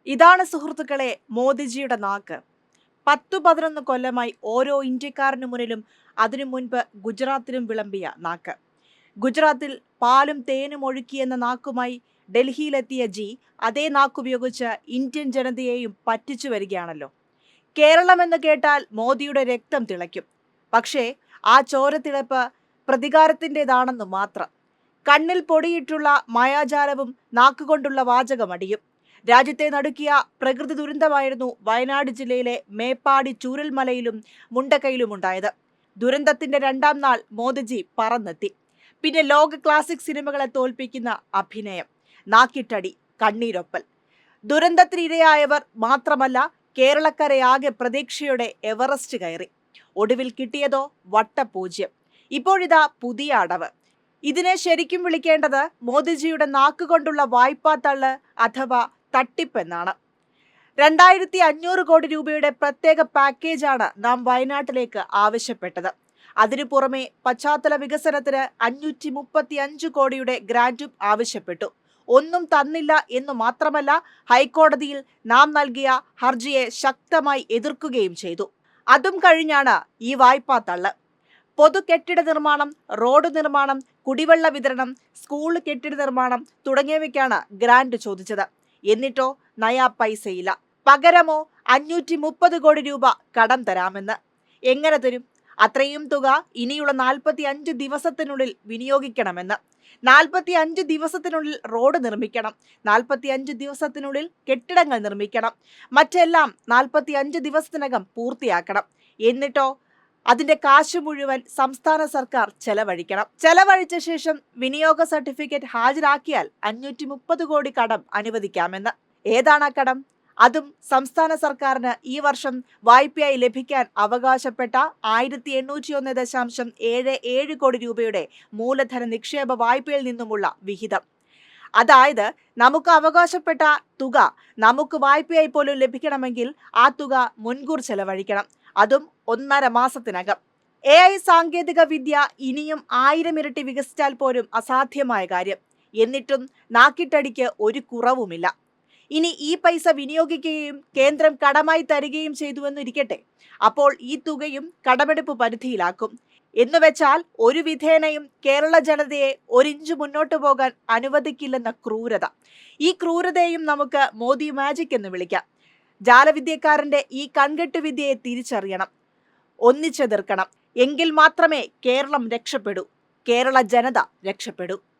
ഇതാണ് സുഹൃത്തുക്കളെ മോദിജിയുടെ നാക്ക്. 10-11 കൊല്ലമായി ഓരോ ഇന്ത്യക്കാരനു മുന്നിലും അതിനു മുൻപ് ഗുജറാത്തിലും വിളമ്പിയ നാക്ക്. ഗുജറാത്തിൽ പാലും തേനും ഒഴുക്കിയെന്ന നാക്കുമായി ഡൽഹിയിലെത്തിയ ജി അതേ നാക്കുപയോഗിച്ച് ഇന്ത്യൻ ജനതയെയും പറ്റിച്ചു വരികയാണല്ലോ. കേരളം എന്ന് കേട്ടാൽ മോദിയുടെ രക്തം തിളയ്ക്കും. പക്ഷേ ആ ചോരത്തിളപ്പ് പ്രതികാരത്തിൻ്റെതാണെന്ന് മാത്രം. കണ്ണിൽ പൊടിയിട്ടുള്ള മായാജാലവും നാക്കുകൊണ്ടുള്ള വാചകമടിയും. രാജ്യത്തെ നടുക്കിയ പ്രകൃതി ദുരന്തമായിരുന്നു വയനാട് ജില്ലയിലെ മേപ്പാടി ചൂരൽമലയിലും മുണ്ടക്കയിലുമുണ്ടായത്. ദുരന്തത്തിന്റെ 2ാം നാൾ മോദിജി പറന്നെത്തി. പിന്നെ ലോക ക്ലാസിക് സിനിമകളെ തോൽപ്പിക്കുന്ന അഭിനയം, നാക്കിട്ടടി, കണ്ണീരൊപ്പൽ. ദുരന്തത്തിനിരയായവർ മാത്രമല്ല, കേരളക്കരയാകെ പ്രതീക്ഷയുടെ എവറസ്റ്റ് കയറി. ഒടുവിൽ കിട്ടിയതോ വട്ടപൂജ്യം. ഇപ്പോഴിതാ പുതിയ അടവ്. ഇതിനെ ശരിക്കും വിളിക്കേണ്ടത് മോദിജിയുടെ നാക്കുകൊണ്ടുള്ള വായ്പാ തള്ള് അഥവാ തട്ടിപ്പെന്നാണ്. 2500 കോടി രൂപയുടെ പ്രത്യേക പാക്കേജാണ് നാം വയനാട്ടിലേക്ക് ആവശ്യപ്പെട്ടത്. അതിനു പുറമെ പശ്ചാത്തല വികസനത്തിന് 535 കോടിയുടെ ഗ്രാന്റും ആവശ്യപ്പെട്ടു. ഒന്നും തന്നില്ല എന്നു മാത്രമല്ല, ഹൈക്കോടതിയിൽ നാം നൽകിയ ഹർജിയെ ശക്തമായി എതിർക്കുകയും ചെയ്തു. അതും കഴിഞ്ഞാണ് ഈ വായ്പാ തള്ള്. പൊതു കെട്ടിട നിർമ്മാണം, റോഡ് നിർമ്മാണം, കുടിവെള്ള വിതരണം, സ്കൂൾ കെട്ടിട നിർമ്മാണം തുടങ്ങിയവയ്ക്കാണ് ഗ്രാന്റ് ചോദിച്ചത്. എന്നിട്ടോ നയാ പൈസയില്ല. പകരമോ 530 കോടി രൂപ കടം തരാമെന്ന്. എങ്ങനെ തരും? അത്രയും തുക ഇനിയുള്ള 45 ദിവസത്തിനുള്ളിൽ വിനിയോഗിക്കണമെന്ന്. 45 ദിവസത്തിനുള്ളിൽ റോഡ് നിർമ്മിക്കണം, 45 ദിവസത്തിനുള്ളിൽ കെട്ടിടങ്ങൾ നിർമ്മിക്കണം, മറ്റെല്ലാം 45 ദിവസത്തിനകം പൂർത്തിയാക്കണം. എന്നിട്ടോ അതിന്റെ കാശ് മുഴുവൻ സംസ്ഥാന സർക്കാർ ചെലവഴിക്കണം. ചെലവഴിച്ച ശേഷം വിനിയോഗ സർട്ടിഫിക്കറ്റ് ഹാജരാക്കിയാൽ 530 കോടി കടം അനുവദിക്കാമെന്ന്. ഏതാണ് ആ കടം? അതും സംസ്ഥാന സർക്കാരിന് ഈ വർഷം വായ്പയായി ലഭിക്കാൻ അവകാശപ്പെട്ട 1801.77 കോടി രൂപയുടെ മൂലധന നിക്ഷേപ വായ്പയിൽ നിന്നുമുള്ള വിഹിതം. അതായത് നമുക്ക് അവകാശപ്പെട്ട തുക നമുക്ക് വായ്പയായി പോലും ലഭിക്കണമെങ്കിൽ ആ തുക മുൻകൂർ ചെലവഴിക്കണം, അതും 1.5 മാസത്തിനകം. AI സാങ്കേതിക വിദ്യ ഇനിയും 1000 ഇരട്ടി വികസിച്ചാൽ പോലും അസാധ്യമായ കാര്യം. എന്നിട്ടും നാക്കിട്ടടിക്ക് ഒരു കുറവുമില്ല. ഇനി ഈ പൈസ വിനിയോഗിക്കുകയും കേന്ദ്രം കടമായി തരികയും ചെയ്തുവെന്നിരിക്കട്ടെ, അപ്പോൾ ഈ തുകയും കടമെടുപ്പ് പരിധിയിലാക്കും. എന്നുവെച്ചാൽ ഒരു വിധേനയും കേരള ജനതയെ ഒരിഞ്ച് മുന്നോട്ട് പോകാൻ അനുവദിക്കില്ലെന്ന ക്രൂരത. ഈ ക്രൂരതയും നമുക്ക് മോദി മാജിക് എന്ന് വിളിക്കാം. ജാലവിദ്യക്കാരന്റെ ഈ കൺകെട്ട് വിദ്യയെ തിരിച്ചറിയണം, ഒന്നിച്ചെതിർക്കണം. എങ്കിൽ മാത്രമേ കേരളം രക്ഷപ്പെടൂ, കേരള ജനത രക്ഷപ്പെടൂ.